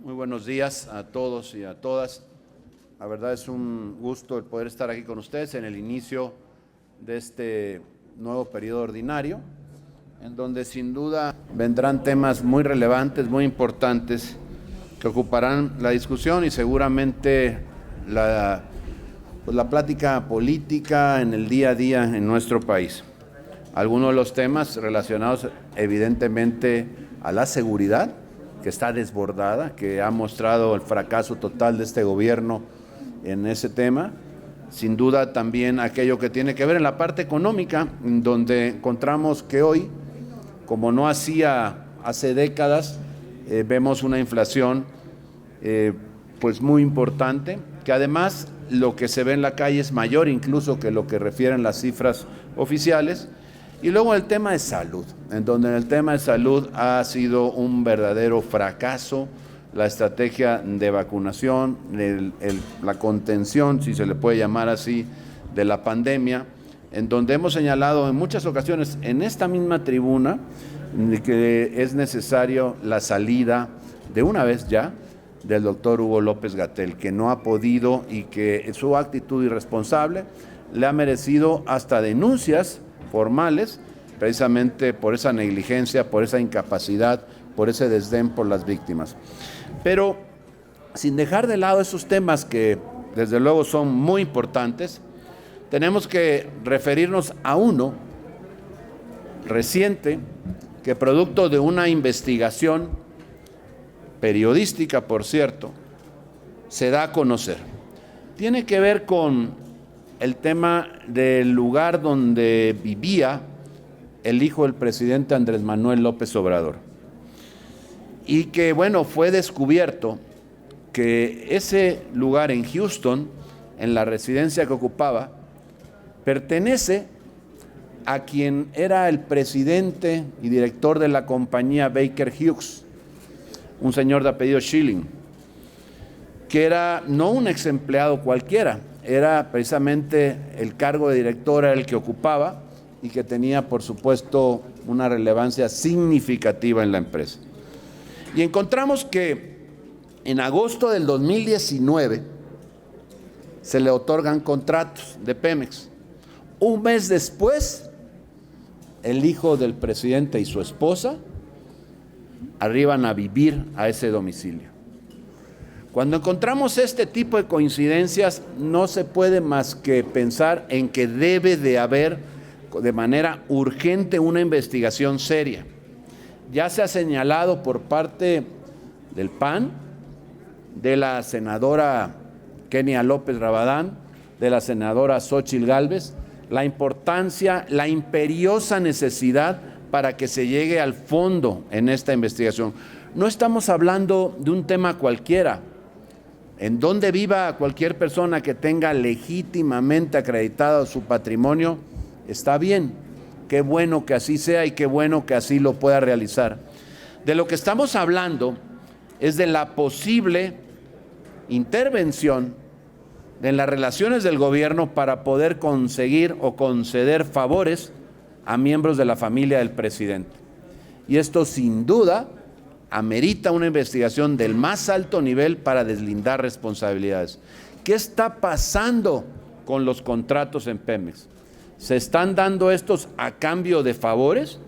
Muy buenos días a todos y a todas. La verdad es un gusto el poder estar aquí con ustedes en el inicio de este nuevo periodo ordinario, en donde sin duda vendrán temas muy relevantes, muy importantes, que ocuparán la discusión y seguramente la plática política en el día a día en nuestro país. Algunos de los temas relacionados evidentemente a la seguridad, que está desbordada, que ha mostrado el fracaso total de este gobierno en ese tema. Sin duda también aquello que tiene que ver en la parte económica, donde encontramos que hoy, como no hacía hace décadas, vemos una inflación pues muy importante, que además lo que se ve en la calle es mayor incluso que lo que refieren las cifras oficiales. Y luego el tema de salud, en donde en el tema de salud ha sido un verdadero fracaso la estrategia de vacunación, la contención, si se le puede llamar así, de la pandemia, en donde hemos señalado en muchas ocasiones en esta misma tribuna que es necesario la salida de una vez ya del doctor Hugo López-Gatell, que no ha podido y que su actitud irresponsable le ha merecido hasta denuncias formales, precisamente por esa negligencia, por esa incapacidad, por ese desdén por las víctimas. Pero sin dejar de lado esos temas que desde luego son muy importantes, tenemos que referirnos a uno reciente que, producto de una investigación periodística, por cierto, se da a conocer. Tiene que ver con el tema del lugar donde vivía el hijo del presidente Andrés Manuel López Obrador. Y que, bueno, fue descubierto que ese lugar en Houston, en la residencia que ocupaba, pertenece a quien era el presidente y director de la compañía Baker Hughes, un señor de apellido Schilling, que era no un ex empleado cualquiera, era precisamente el cargo de director el que ocupaba y que tenía, por supuesto, una relevancia significativa en la empresa. Y encontramos que en agosto del 2019 se le otorgan contratos de Pemex. Un mes después, el hijo del presidente y su esposa arriban a vivir a ese domicilio. Cuando encontramos este tipo de coincidencias, no se puede más que pensar en que debe de haber de manera urgente una investigación seria. Ya se ha señalado por parte del PAN, de la senadora Kenia López Rabadán, de la senadora Xóchitl Gálvez, la importancia, la imperiosa necesidad para que se llegue al fondo en esta investigación. No estamos hablando de un tema cualquiera. En donde viva cualquier persona que tenga legítimamente acreditado su patrimonio, está bien. Qué bueno que así sea y qué bueno que así lo pueda realizar. De lo que estamos hablando es de la posible intervención en las relaciones del gobierno para poder conseguir o conceder favores a miembros de la familia del presidente. Y esto sin duda amerita una investigación del más alto nivel para deslindar responsabilidades. ¿Qué está pasando con los contratos en Pemex? ¿Se están dando estos a cambio de favores?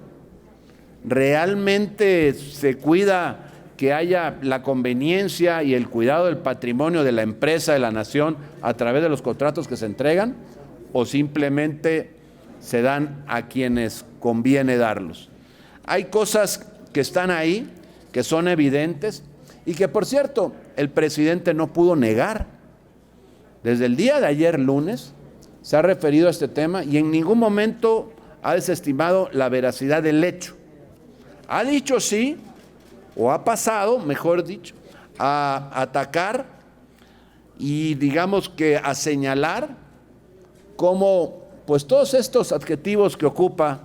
¿Realmente se cuida que haya la conveniencia y el cuidado del patrimonio de la empresa, de la nación, a través de los contratos que se entregan? ¿O simplemente se dan a quienes conviene darlos? Hay cosas que están ahí, que son evidentes y que, por cierto, el presidente no pudo negar. Desde el día de ayer, lunes, se ha referido a este tema y en ningún momento ha desestimado la veracidad del hecho. Ha dicho sí, o ha pasado, mejor dicho, a atacar y digamos que a señalar cómo pues todos estos adjetivos que ocupa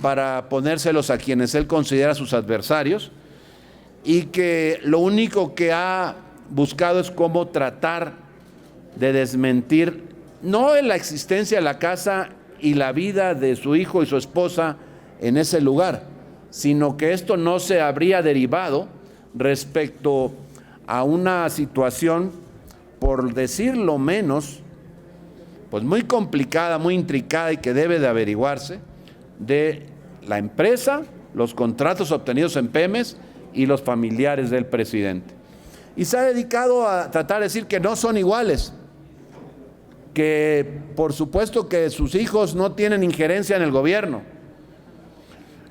para ponérselos a quienes él considera sus adversarios, y que lo único que ha buscado es cómo tratar de desmentir no en la existencia de la casa y la vida de su hijo y su esposa en ese lugar, sino que esto no se habría derivado respecto a una situación, por decir lo menos, pues muy complicada, muy intricada y que debe de averiguarse, de la empresa, los contratos obtenidos en Pemex y los familiares del presidente. Y se ha dedicado a tratar de decir que no son iguales, que por supuesto que sus hijos no tienen injerencia en el gobierno.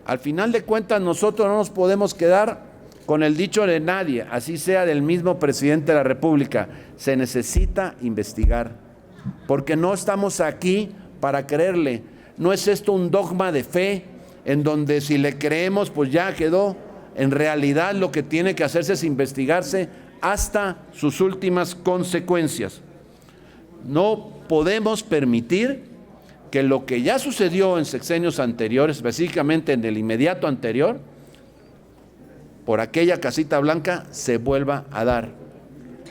Al final de cuentas, nosotros no nos podemos quedar con el dicho de nadie, así sea del mismo presidente de la República: se necesita investigar, porque no estamos aquí para creerle. No es esto un dogma de fe en donde si le creemos pues ya quedó. En realidad lo que tiene que hacerse es investigarse hasta sus últimas consecuencias. No podemos permitir que lo que ya sucedió en sexenios anteriores, específicamente en el inmediato anterior, por aquella casita blanca, se vuelva a dar.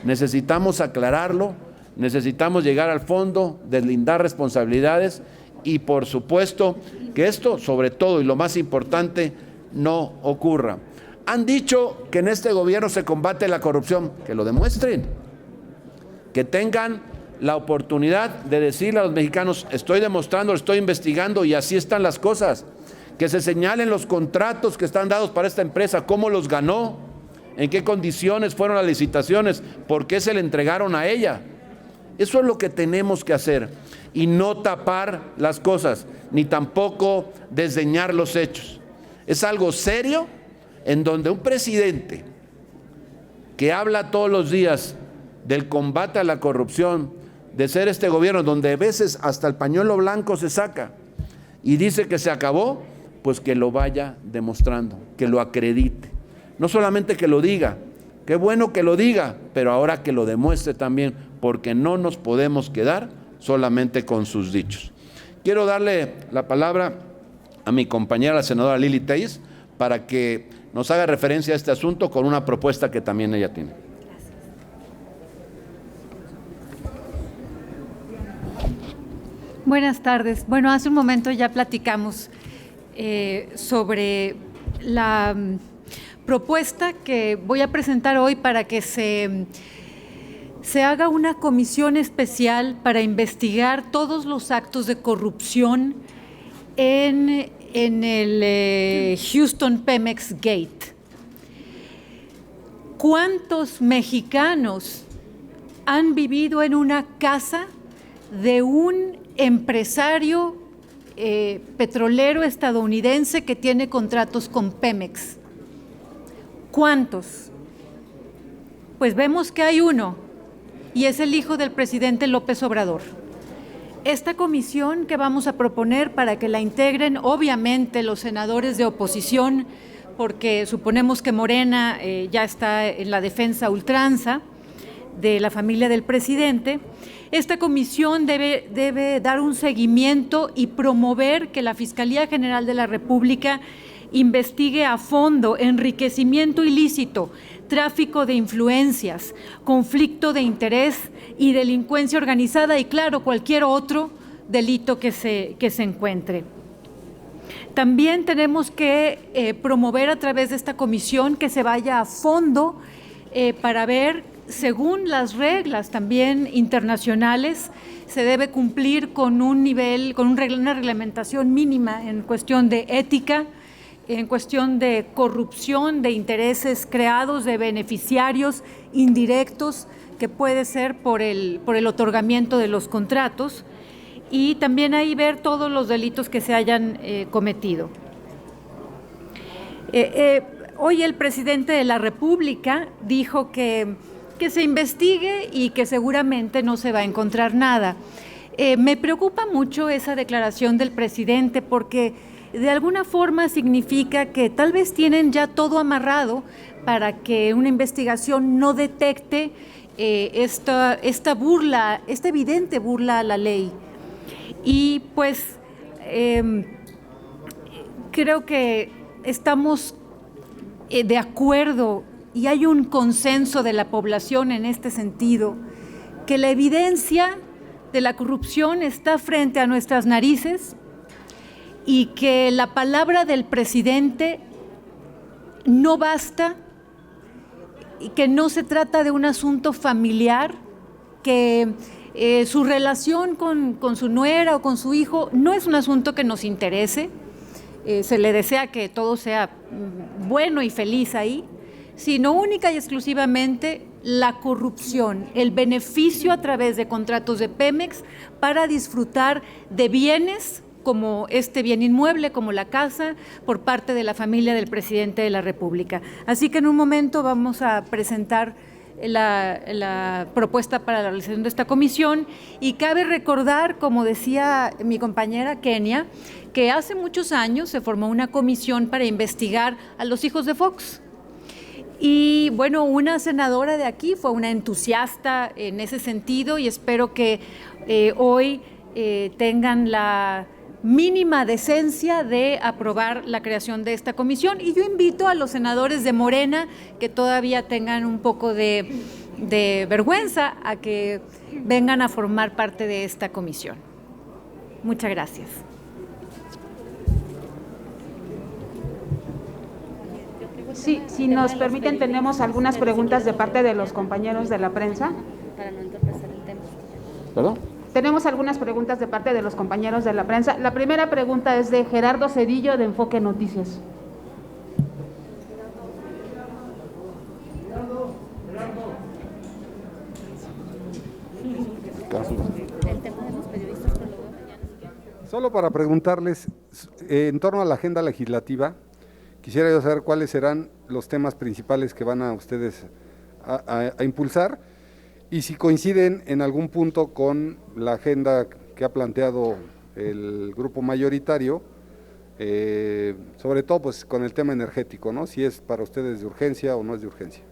Necesitamos aclararlo, necesitamos llegar al fondo, deslindar responsabilidades y, por supuesto, que esto, sobre todo y lo más importante, no ocurra. Han dicho que en este gobierno se combate la corrupción, que lo demuestren, que tengan la oportunidad de decirle a los mexicanos: estoy demostrando, estoy investigando y así están las cosas. Que se señalen los contratos que están dados para esta empresa, cómo los ganó, en qué condiciones fueron las licitaciones, por qué se le entregaron a ella. Eso es lo que tenemos que hacer, y no tapar las cosas, ni tampoco desdeñar los hechos. Es algo serio en donde un presidente que habla todos los días del combate a la corrupción, de ser este gobierno donde a veces hasta el pañuelo blanco se saca y dice que se acabó, pues que lo vaya demostrando, que lo acredite. No solamente que lo diga, qué bueno que lo diga, pero ahora que lo demuestre también, porque no nos podemos quedar solamente con sus dichos. Quiero darle la palabra a mi compañera, la senadora Lili Téllez, para que nos haga referencia a este asunto con una propuesta que también ella tiene. Buenas tardes. Bueno, hace un momento ya platicamos sobre la propuesta que voy a presentar hoy para que se haga una comisión especial para investigar todos los actos de corrupción en el Houston Pemex Gate. ¿Cuántos mexicanos han vivido en una casa de un empresario petrolero estadounidense que tiene contratos con Pemex? ¿Cuántos? Pues vemos que hay uno, y es el hijo del presidente López Obrador. Esta comisión que vamos a proponer para que la integren, obviamente, los senadores de oposición, porque suponemos que Morena ya está en la defensa a ultranza de la familia del presidente. Esta comisión debe dar un seguimiento y promover que la Fiscalía General de la República investigue a fondo enriquecimiento ilícito, tráfico de influencias, conflicto de interés y delincuencia organizada y, claro, cualquier otro delito que se encuentre. También tenemos que promover a través de esta comisión que se vaya a fondo para ver, según las reglas también internacionales, se debe cumplir con un nivel, con una reglamentación mínima en cuestión de ética, en cuestión de corrupción, de intereses creados, de beneficiarios indirectos, que puede ser por el otorgamiento de los contratos, y también ahí ver todos los delitos que se hayan cometido. Hoy el presidente de la República dijo que se investigue y que seguramente no se va a encontrar nada. Me preocupa mucho esa declaración del presidente, porque de alguna forma significa que tal vez tienen ya todo amarrado para que una investigación no detecte esta burla, esta evidente burla a la ley. Y pues creo que estamos de acuerdo y hay un consenso de la población en este sentido, que la evidencia de la corrupción está frente a nuestras narices y que la palabra del presidente no basta que no se trata de un asunto familiar, que su relación con su nuera o con su hijo no es un asunto que nos interese. Se le desea que todo sea bueno y feliz ahí, sino única y exclusivamente la corrupción, el beneficio a través de contratos de Pemex para disfrutar de bienes como este bien inmueble, como la casa, por parte de la familia del presidente de la República. Así que en un momento vamos a presentar la propuesta para la realización de esta comisión, y cabe recordar, como decía mi compañera Kenia, que hace muchos años se formó una comisión para investigar a los hijos de Fox. Y bueno, una senadora de aquí fue una entusiasta en ese sentido, y espero que hoy tengan la mínima decencia de aprobar la creación de esta comisión. Y yo invito a los senadores de Morena que todavía tengan un poco de vergüenza a que vengan a formar parte de esta comisión. Muchas gracias. Sí, si nos permiten, tenemos algunas preguntas de parte de los compañeros de la prensa. Para no entorpecer el tema. ¿Perdón? Tenemos algunas preguntas de parte de los compañeros de la prensa. La primera pregunta es de Gerardo Cedillo, de Enfoque Noticias. El tema de los periodistas, pero luego mañana. Solo para preguntarles, en torno a la agenda legislativa, quisiera yo saber cuáles serán los temas principales que van a ustedes a impulsar, y si coinciden en algún punto con la agenda que ha planteado el grupo mayoritario, sobre todo pues con el tema energético, ¿no? Si es para ustedes de urgencia o no es de urgencia.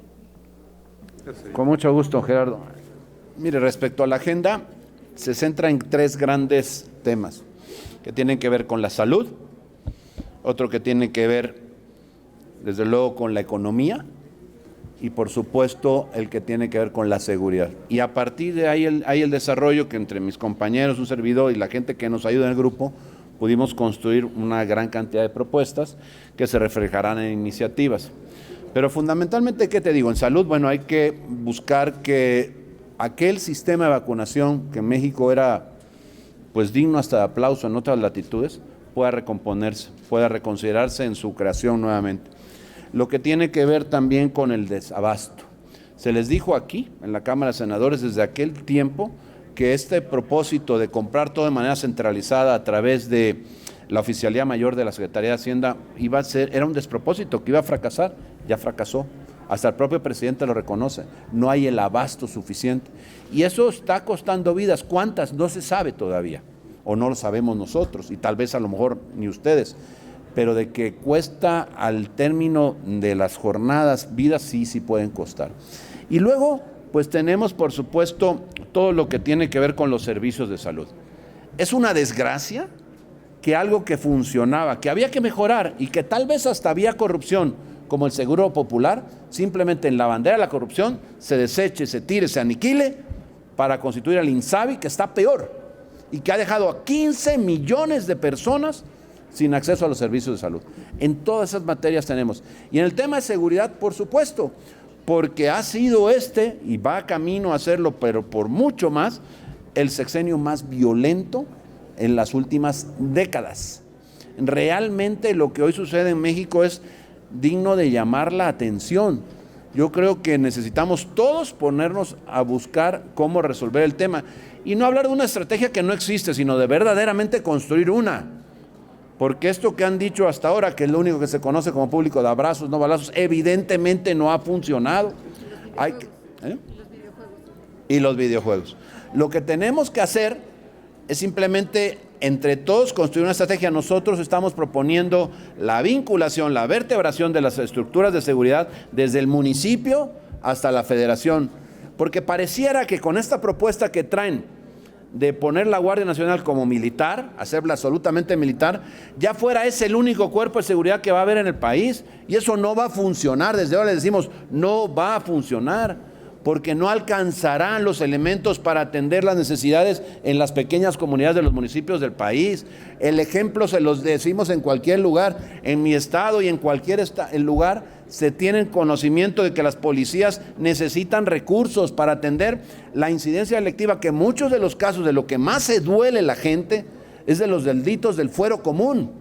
Con mucho gusto, Gerardo. Mire, respecto a la agenda, se centra en 3 grandes temas que tienen que ver con la salud, otro que tiene que ver, desde luego, con la economía, y por supuesto el que tiene que ver con la seguridad. Y a partir de ahí el desarrollo que entre mis compañeros, un servidor y la gente que nos ayuda en el grupo, pudimos construir una gran cantidad de propuestas que se reflejarán en iniciativas. Pero fundamentalmente, ¿qué te digo? En salud, bueno, hay que buscar que aquel sistema de vacunación que en México era pues digno hasta de aplauso en otras latitudes, pueda recomponerse, pueda reconsiderarse en su creación nuevamente. Lo que tiene que ver también con el desabasto. Se les dijo aquí, en la Cámara de Senadores, desde aquel tiempo, que este propósito de comprar todo de manera centralizada a través de la Oficialía Mayor de la Secretaría de Hacienda era un despropósito, que iba a fracasar. Ya fracasó. Hasta el propio presidente lo reconoce. No hay el abasto suficiente. Y eso está costando vidas. ¿Cuántas? No se sabe todavía. O no lo sabemos nosotros, y tal vez a lo mejor ni ustedes. Pero de que cuesta al término de las jornadas vidas, sí pueden costar. Y luego, pues tenemos, por supuesto, todo lo que tiene que ver con los servicios de salud. Es una desgracia que algo que funcionaba, que había que mejorar y que tal vez hasta había corrupción, como el Seguro Popular, simplemente en la bandera de la corrupción se deseche, se tire, se aniquile para constituir al INSABI, que está peor y que ha dejado a 15 millones de personas sin acceso a los servicios de salud. En todas esas materias tenemos. Y en el tema de seguridad, por supuesto, porque ha sido y va camino a serlo, pero por mucho más, el sexenio más violento en las últimas décadas. Realmente lo que hoy sucede en México es digno de llamar la atención. Yo creo que necesitamos todos ponernos a buscar cómo resolver el tema. Y no hablar de una estrategia que no existe, sino de verdaderamente construir una. Porque esto que han dicho hasta ahora, que es lo único que se conoce como público de abrazos, no balazos, evidentemente no ha funcionado. Y los videojuegos. Lo que tenemos que hacer es simplemente entre todos construir una estrategia. Nosotros estamos proponiendo la vinculación, la vertebración de las estructuras de seguridad desde el municipio hasta la federación. Porque pareciera que con esta propuesta que traen de poner la Guardia Nacional como militar, hacerla absolutamente militar, ya fuera ese el único cuerpo de seguridad que va a haber en el país, y eso no va a funcionar. Desde ahora les decimos, no va a funcionar, porque no alcanzarán los elementos para atender las necesidades en las pequeñas comunidades de los municipios del país. El ejemplo se los decimos en cualquier lugar, en mi estado y en cualquier lugar, se tienen conocimiento de que las policías necesitan recursos para atender la incidencia delictiva, que muchos de los casos de lo que más se duele la gente es de los delitos del fuero común,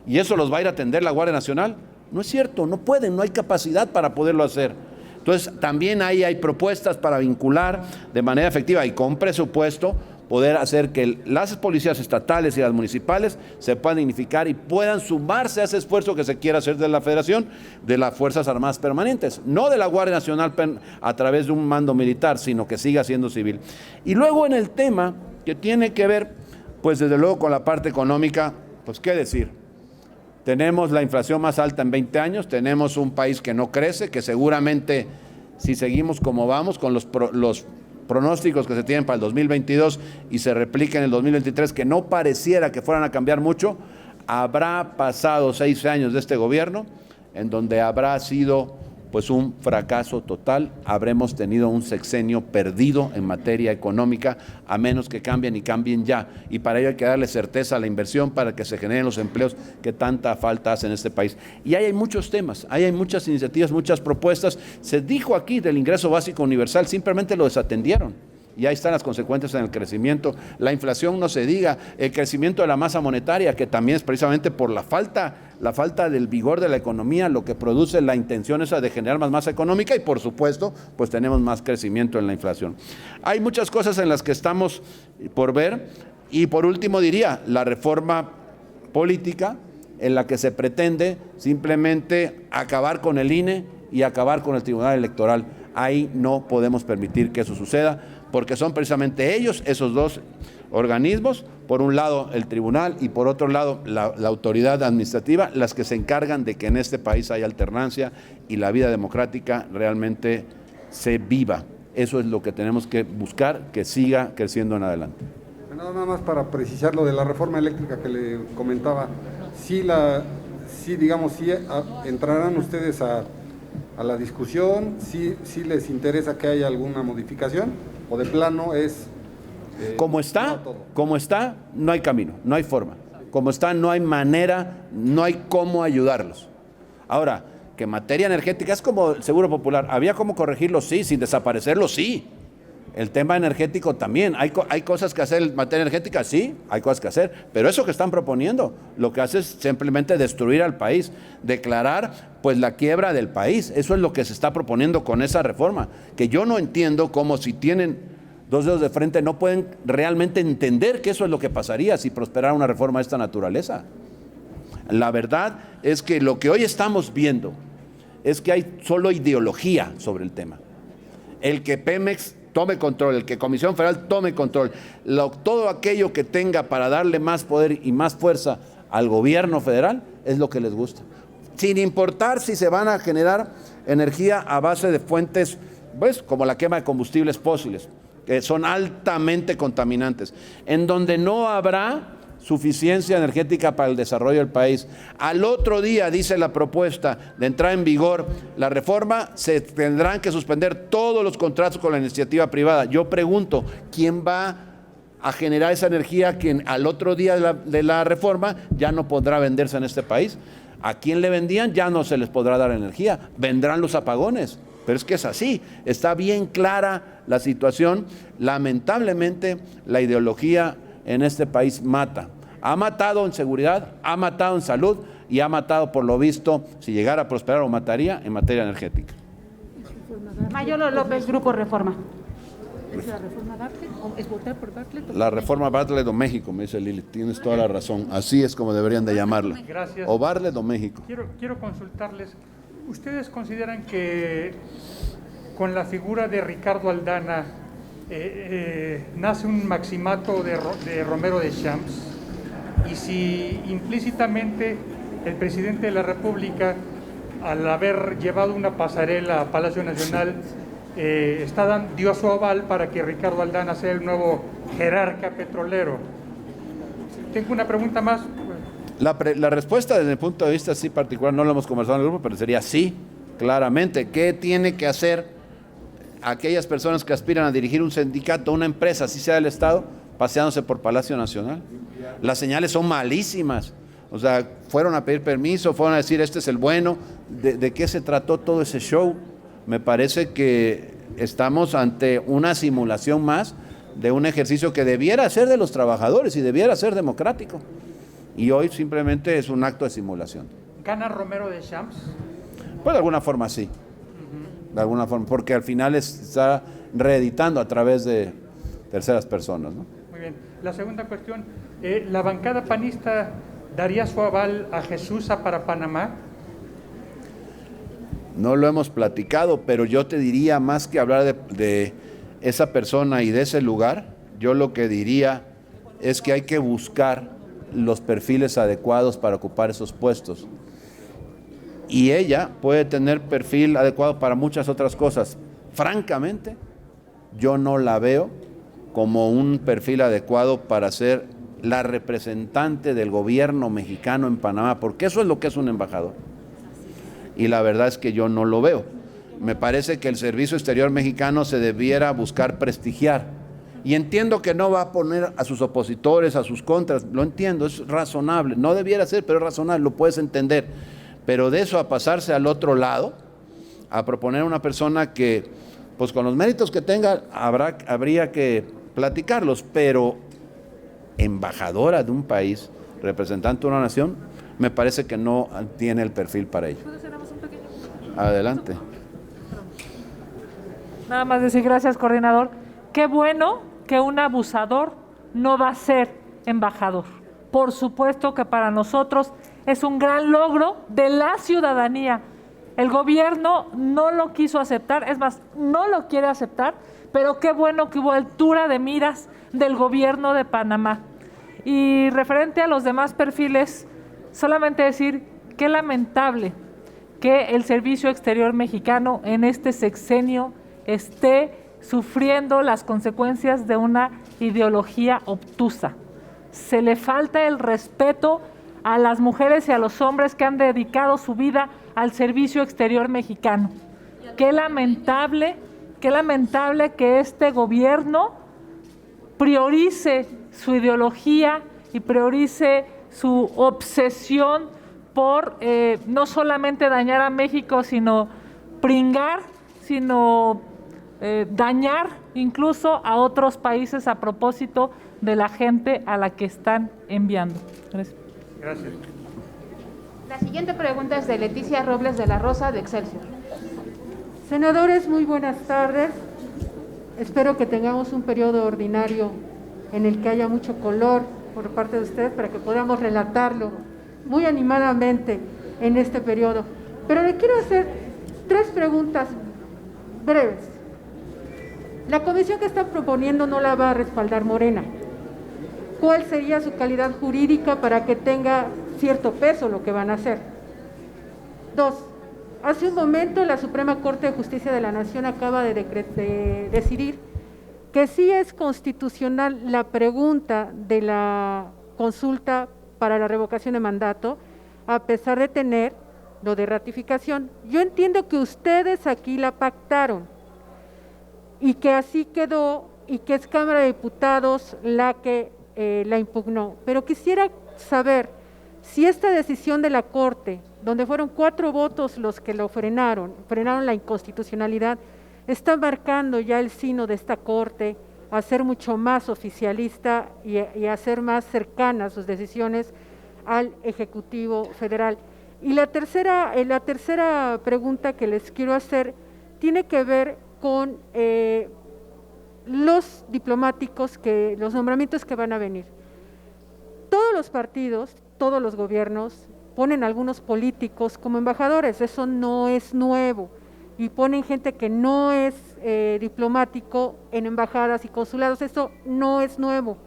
y eso los va a ir a atender la Guardia Nacional. No es cierto, no pueden, no hay capacidad para poderlo hacer. Entonces también ahí hay propuestas para vincular de manera efectiva y con presupuesto, poder hacer que las policías estatales y las municipales se puedan dignificar y puedan sumarse a ese esfuerzo que se quiera hacer de la Federación, de las Fuerzas Armadas Permanentes, no de la Guardia Nacional a través de un mando militar, sino que siga siendo civil. Y luego en el tema que tiene que ver, pues desde luego con la parte económica, pues qué decir. Tenemos la inflación más alta en 20 años, tenemos un país que no crece, que seguramente si seguimos como vamos con los pronósticos que se tienen para el 2022 y se replica en el 2023, que no pareciera que fueran a cambiar mucho, habrá pasado 6 años de este gobierno en donde habrá sido pues un fracaso total, habremos tenido un sexenio perdido en materia económica, a menos que cambien y cambien ya, y para ello hay que darle certeza a la inversión para que se generen los empleos que tanta falta hace en este país. Y ahí hay muchos temas, ahí hay muchas iniciativas, muchas propuestas. Se dijo aquí del ingreso básico universal, simplemente lo desatendieron. Y ahí están las consecuencias en el crecimiento. La inflación no se diga, el crecimiento de la masa monetaria, que también es precisamente por la falta del vigor de la economía, lo que produce la intención esa de generar más masa económica y por supuesto, pues tenemos más crecimiento en la inflación. Hay muchas cosas en las que estamos por ver y por último diría, la reforma política en la que se pretende simplemente acabar con el INE y acabar con el Tribunal Electoral. Ahí no podemos permitir que eso suceda, porque son precisamente ellos, esos dos organismos, por un lado el tribunal y por otro lado la autoridad administrativa, las que se encargan de que en este país haya alternancia y la vida democrática realmente se viva. Eso es lo que tenemos que buscar, que siga creciendo en adelante. Nada más para precisar lo de la reforma eléctrica que le comentaba, sí entrarán ustedes a la discusión, sí les interesa que haya alguna modificación, o de plano es... Como está, no hay camino, no hay forma. Como está, no hay manera, no hay cómo ayudarlos. Ahora, que en materia energética es como el Seguro Popular, ¿había cómo corregirlo? Sí, sin desaparecerlo, sí. El tema energético también, ¿hay cosas que hacer en materia energética? Sí, hay cosas que hacer, pero eso que están proponiendo, lo que hace es simplemente destruir al país, declarar pues la quiebra del país. Eso es lo que se está proponiendo con esa reforma, que yo no entiendo cómo si tienen dos dedos de frente no pueden realmente entender que eso es lo que pasaría si prosperara una reforma de esta naturaleza. La verdad es que lo que hoy estamos viendo es que hay solo ideología sobre el tema. El que Pemex tome control, el que Comisión Federal tome control, todo aquello que tenga para darle más poder y más fuerza al gobierno federal es lo que les gusta, sin importar si se van a generar energía a base de fuentes, pues, como la quema de combustibles fósiles, que son altamente contaminantes, en donde no habrá suficiencia energética para el desarrollo del país. Al otro día, dice la propuesta de entrar en vigor la reforma, se tendrán que suspender todos los contratos con la iniciativa privada. Yo pregunto, ¿quién va a generar esa energía que al otro día de la reforma ya no podrá venderse en este país? ¿A quién le vendían? Ya no se les podrá dar energía, vendrán los apagones. Pero es que es así, está bien clara la situación. Lamentablemente, la ideología en este país mata. Ha matado en seguridad, ha matado en salud y ha matado, por lo visto, si llegara a prosperar o mataría en materia energética. Mayolo López, Grupo Reforma. ¿Es la reforma Bartlett o es votar por Bartlett? La reforma Bartlett o México, me dice Lili, tienes toda la razón. Así es como deberían de llamarla. Gracias. O Bartlett o México. Quiero consultarles, ¿ustedes consideran que con la figura de Ricardo Aldana nace un maximato de Romero de Champs? Y si implícitamente el presidente de la República, al haber llevado una pasarela a Palacio Nacional, dio su aval para que Ricardo Aldana sea el nuevo jerarca petrolero. Tengo una pregunta más. La respuesta desde el punto de vista así particular, no lo hemos conversado en el grupo, pero sería sí, claramente. ¿Qué tiene que hacer aquellas personas que aspiran a dirigir un sindicato, una empresa, así sea del Estado, paseándose por Palacio Nacional? Las señales son malísimas. O sea, fueron a pedir permiso, fueron a decir este es el bueno, de qué se trató todo ese show. Me parece que estamos ante una simulación más de un ejercicio que debiera ser de los trabajadores y debiera ser democrático. Y hoy simplemente es un acto de simulación. ¿Gana Romero de Champs? Pues de alguna forma sí. De alguna forma, porque al final está reeditando a través de terceras personas, ¿no? Muy bien. La segunda cuestión, ¿la bancada panista daría su aval a Jesús para Panamá? No lo hemos platicado, pero yo te diría, más que hablar de esa persona y de ese lugar, yo lo que diría es que hay que buscar los perfiles adecuados para ocupar esos puestos. Y ella puede tener perfil adecuado para muchas otras cosas. Francamente, yo no la veo como un perfil adecuado para ser la representante del gobierno mexicano en Panamá, porque eso es lo que es un embajador. Y la verdad es que yo no lo veo. Me parece que el Servicio Exterior Mexicano se debiera buscar prestigiar. Y entiendo que no va a poner a sus opositores, a sus contras, lo entiendo, es razonable. No debiera ser, pero es razonable, lo puedes entender. Pero de eso a pasarse al otro lado, a proponer a una persona que, pues con los méritos que tenga, habría que platicarlos, pero embajadora de un país, representante de una nación, me parece que no tiene el perfil para ello. Adelante. Nada más decir gracias, coordinador. Qué bueno que un abusador no va a ser embajador. Por supuesto que para nosotros es un gran logro de la ciudadanía. El gobierno no lo quiso aceptar, es más, no lo quiere aceptar, pero qué bueno que hubo altura de miras del gobierno de Panamá. Y referente a los demás perfiles, solamente decir qué lamentable que el Servicio Exterior Mexicano en este sexenio esté sufriendo las consecuencias de una ideología obtusa. Se le falta el respeto a las mujeres y a los hombres que han dedicado su vida al Servicio Exterior Mexicano. Qué lamentable que este gobierno priorice su ideología y priorice su obsesión por no solamente dañar a México, sino pringar, sino dañar incluso a otros países a propósito de la gente a la que están enviando. Gracias. Gracias. La siguiente pregunta es de Leticia Robles de la Rosa, de Excelsior. Senadores, muy buenas tardes. Espero que tengamos un periodo ordinario en el que haya mucho color por parte de ustedes para que podamos relatarlo muy animadamente en este periodo. Pero le quiero hacer 3 preguntas breves. La comisión que están proponiendo no la va a respaldar Morena. ¿Cuál sería su calidad jurídica para que tenga cierto peso lo que van a hacer? 2. Hace un momento la Suprema Corte de Justicia de la Nación acaba de decidir que sí es constitucional la pregunta de la consulta para la revocación de mandato, a pesar de tener lo de ratificación. Yo entiendo que ustedes aquí la pactaron y que así quedó y que es Cámara de Diputados la que la impugnó, pero quisiera saber si esta decisión de la Corte, donde fueron 4 votos los que lo frenaron la inconstitucionalidad, está marcando ya el sino de esta Corte a ser mucho más oficialista y a ser más cercana sus decisiones al Ejecutivo Federal. Y la tercera pregunta que les quiero hacer tiene que ver con los diplomáticos, los nombramientos que van a venir. Todos los partidos, todos los gobiernos ponen algunos políticos como embajadores, eso no es nuevo, y ponen gente que no es diplomático en embajadas y consulados, eso no es nuevo.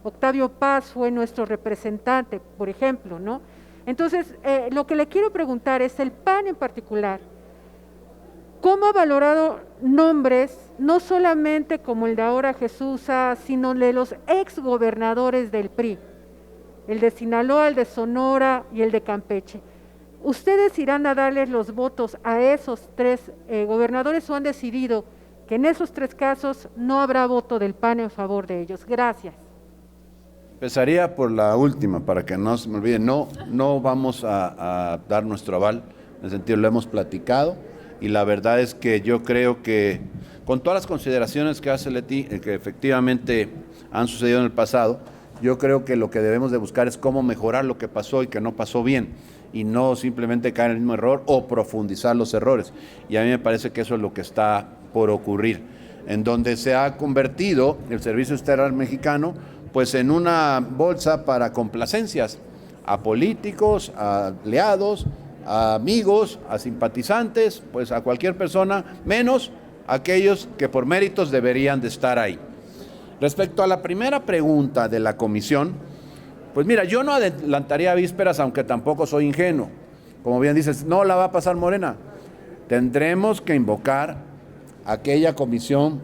Octavio Paz fue nuestro representante, por ejemplo, ¿no? Entonces, lo que le quiero preguntar es, el PAN en particular, ¿cómo ha valorado nombres, no solamente como el de ahora Jesús, sino de los exgobernadores del PRI, el de Sinaloa, el de Sonora y el de Campeche? ¿Ustedes irán a darles los votos a esos 3 gobernadores o han decidido que en esos 3 casos no habrá voto del PAN en favor de ellos? Gracias. Empezaría por la última, para que no se me olvide. No vamos a dar nuestro aval, en el sentido lo hemos platicado, y la verdad es que yo creo que con todas las consideraciones que hace Leti, que efectivamente han sucedido en el pasado, yo creo que lo que debemos de buscar es cómo mejorar lo que pasó y que no pasó bien, y no simplemente caer en el mismo error o profundizar los errores. Y a mí me parece que eso es lo que está por ocurrir, en donde se ha convertido el Servicio Estelar Mexicano pues en una bolsa para complacencias a políticos, a aliados, a amigos, a simpatizantes, pues a cualquier persona, menos aquellos que por méritos deberían de estar ahí. Respecto a la primera pregunta de la comisión, pues mira, yo no adelantaría vísperas, aunque tampoco soy ingenuo. Como bien dices, no la va a pasar Morena. Tendremos que invocar aquella comisión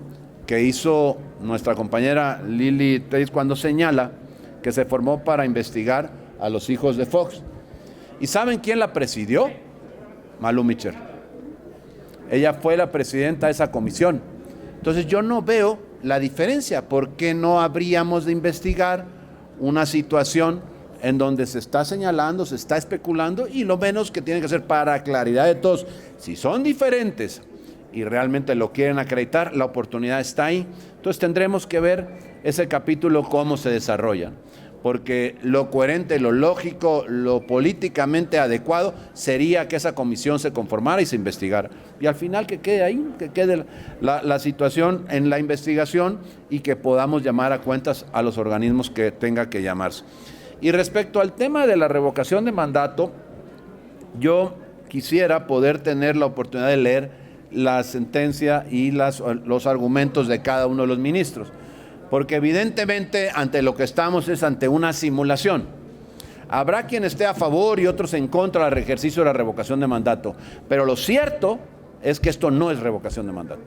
que hizo nuestra compañera Lili Telles cuando señala que se formó para investigar a los hijos de Fox. ¿Y saben quién la presidió? Malú Micher. Ella fue la presidenta de esa comisión. Entonces yo no veo la diferencia. ¿Por qué no habríamos de investigar una situación en donde se está señalando, se está especulando, y lo menos que tiene que hacer para claridad de todos? Si son diferentes y realmente lo quieren acreditar, la oportunidad está ahí. Entonces tendremos que ver ese capítulo cómo se desarrolla, porque lo coherente, lo lógico, lo políticamente adecuado sería que esa comisión se conformara y se investigara. Y al final que quede ahí, que quede la situación en la investigación y que podamos llamar a cuentas a los organismos que tenga que llamarse. Y respecto al tema de la revocación de mandato, yo quisiera poder tener la oportunidad de leer la sentencia y los argumentos de cada uno de los ministros, porque evidentemente ante lo que estamos es ante una simulación. Habrá quien esté a favor y otros en contra del ejercicio de la revocación de mandato, pero lo cierto es que esto no es revocación de mandato.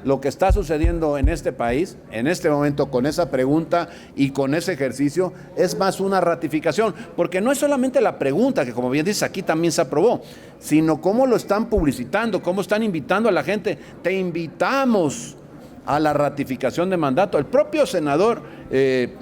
Lo que está sucediendo en este país, en este momento, con esa pregunta y con ese ejercicio, es más una ratificación, porque no es solamente la pregunta, que como bien dices, aquí también se aprobó, sino cómo lo están publicitando, cómo están invitando a la gente. Te invitamos a la ratificación de mandato. El propio senador,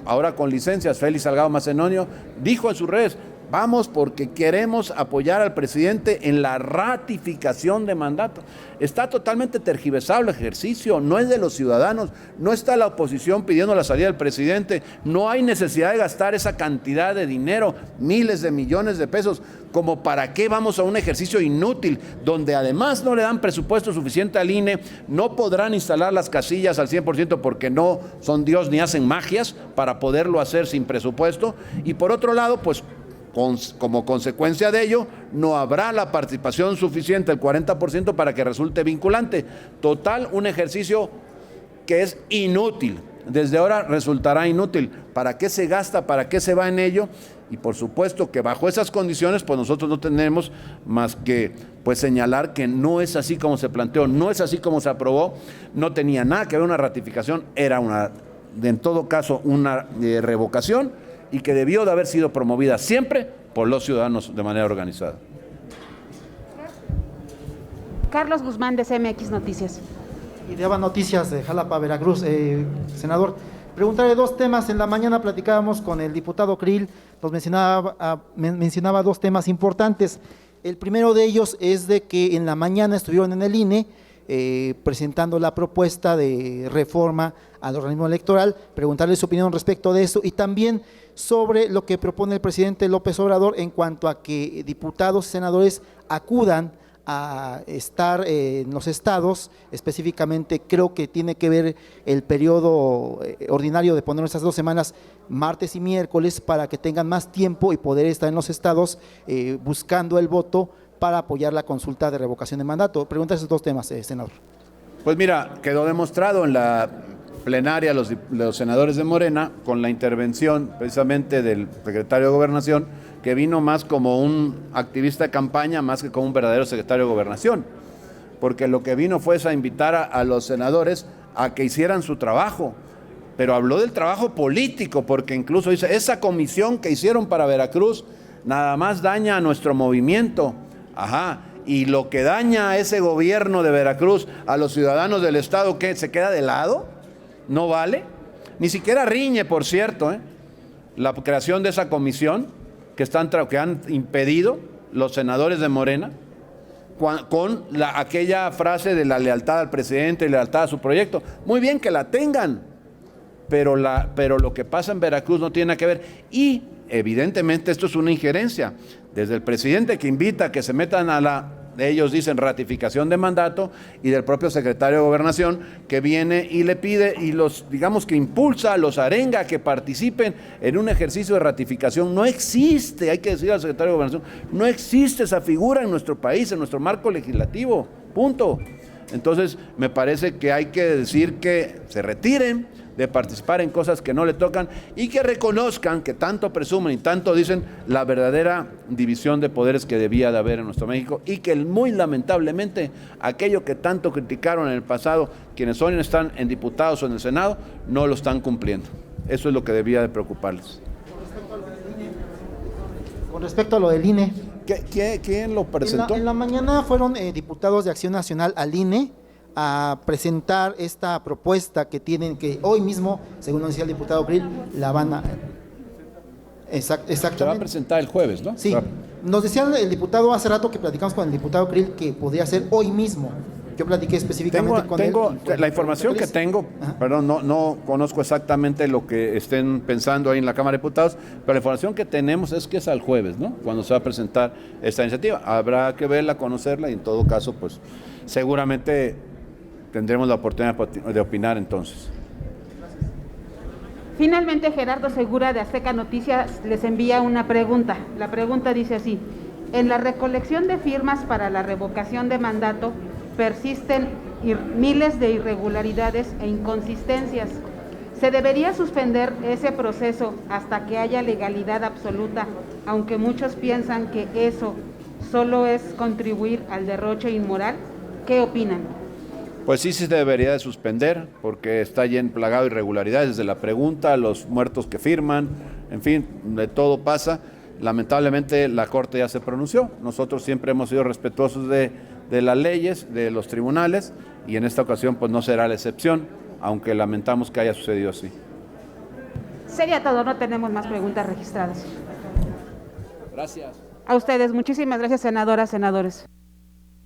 ahora con licencias, Félix Salgado Macedonio, dijo en sus redes: vamos porque queremos apoyar al presidente en la ratificación de mandato. Está totalmente tergiversado el ejercicio, no es de los ciudadanos, no está la oposición pidiendo la salida del presidente, no hay necesidad de gastar esa cantidad de dinero, miles de millones de pesos, como para qué vamos a un ejercicio inútil, donde además no le dan presupuesto suficiente al INE, no podrán instalar las casillas al 100% porque no son Dios ni hacen magias para poderlo hacer sin presupuesto, y por otro lado, pues como consecuencia de ello, no habrá la participación suficiente, el 40%, para que resulte vinculante. Total, un ejercicio que es inútil. Desde ahora resultará inútil. ¿Para qué se gasta? ¿Para qué se va en ello? Y por supuesto que bajo esas condiciones, pues nosotros no tenemos más que pues señalar que no es así como se planteó, no es así como se aprobó, no tenía nada que ver una ratificación, era en todo caso una revocación, y que debió de haber sido promovida siempre por los ciudadanos de manera organizada. Carlos Guzmán, de CMX Noticias. Y de Ava Noticias de Jalapa, Veracruz. Senador, preguntarle dos temas. En la mañana platicábamos con el diputado Krill, nos mencionaba dos temas importantes. El primero de ellos es de que en la mañana estuvieron en el INE presentando la propuesta de reforma al organismo electoral, preguntarle su opinión respecto de eso, y también sobre lo que propone el presidente López Obrador en cuanto a que diputados y senadores acudan a estar en los estados. Específicamente creo que tiene que ver el periodo ordinario de poner estas 2 semanas, martes y miércoles, para que tengan más tiempo y poder estar en los estados buscando el voto para apoyar la consulta de revocación de mandato. Pregunta esos dos temas, senador. Pues mira, quedó demostrado en la plenaria los senadores de Morena, con la intervención precisamente del secretario de Gobernación, que vino más como un activista de campaña más que como un verdadero secretario de Gobernación, porque lo que vino fue a invitar a los senadores a que hicieran su trabajo, pero habló del trabajo político, porque incluso dice, esa comisión que hicieron para Veracruz nada más daña a nuestro movimiento. Ajá. Y lo que daña a ese gobierno de Veracruz, a los ciudadanos del estado, ¿qué? ¿Se queda de lado? ¿No vale? Ni siquiera riñe, por cierto, la creación de esa comisión que han impedido los senadores de Morena. con aquella frase de la lealtad al presidente y lealtad a su proyecto. Muy bien que la tengan, pero lo que pasa en Veracruz no tiene nada que ver. Y evidentemente esto es una injerencia. Desde el presidente que invita a que se metan ellos dicen ratificación de mandato, y del propio secretario de Gobernación que viene y le pide y digamos que impulsa, los arenga a que participen en un ejercicio de ratificación. No existe, hay que decir al secretario de Gobernación, no existe esa figura en nuestro país, en nuestro marco legislativo, punto. Entonces me parece que hay que decir que se retiren de participar en cosas que no le tocan y que reconozcan que tanto presumen y tanto dicen la verdadera división de poderes que debía de haber en nuestro México, y que muy lamentablemente aquello que tanto criticaron en el pasado quienes hoy están en diputados o en el Senado no lo están cumpliendo. Eso es lo que debía de preocuparles. Con respecto a lo del INE. ¿Quién lo presentó? En la mañana fueron diputados de Acción Nacional al INE a presentar esta propuesta que tienen, que hoy mismo, según lo decía el diputado Krill, la van a... Exactamente. Se va a presentar el jueves, ¿no? Sí. Nos decía el diputado hace rato que platicamos con el diputado Krill que podría ser hoy mismo. Yo platiqué específicamente con él. La información que tengo, perdón, no conozco exactamente lo que estén pensando ahí en la Cámara de Diputados, pero la información que tenemos es que es al jueves, ¿no? Cuando se va a presentar esta iniciativa. Habrá que verla, conocerla, y en todo caso, pues seguramente tendremos la oportunidad de opinar entonces. Finalmente, Gerardo Segura de Azteca Noticias les envía una pregunta. La pregunta dice así: en la recolección de firmas para la revocación de mandato persisten miles de irregularidades e inconsistencias. ¿Se debería suspender ese proceso hasta que haya legalidad absoluta, aunque muchos piensan que eso solo es contribuir al derroche inmoral? ¿Qué opinan? Pues sí se debería de suspender, porque está lleno plagado de irregularidades, desde la pregunta, los muertos que firman, en fin, de todo pasa. Lamentablemente la Corte ya se pronunció. Nosotros siempre hemos sido respetuosos de las leyes, de los tribunales, y en esta ocasión pues no será la excepción, aunque lamentamos que haya sucedido así. Sería todo, no tenemos más preguntas registradas. Gracias. A ustedes, muchísimas gracias, senadoras, senadores.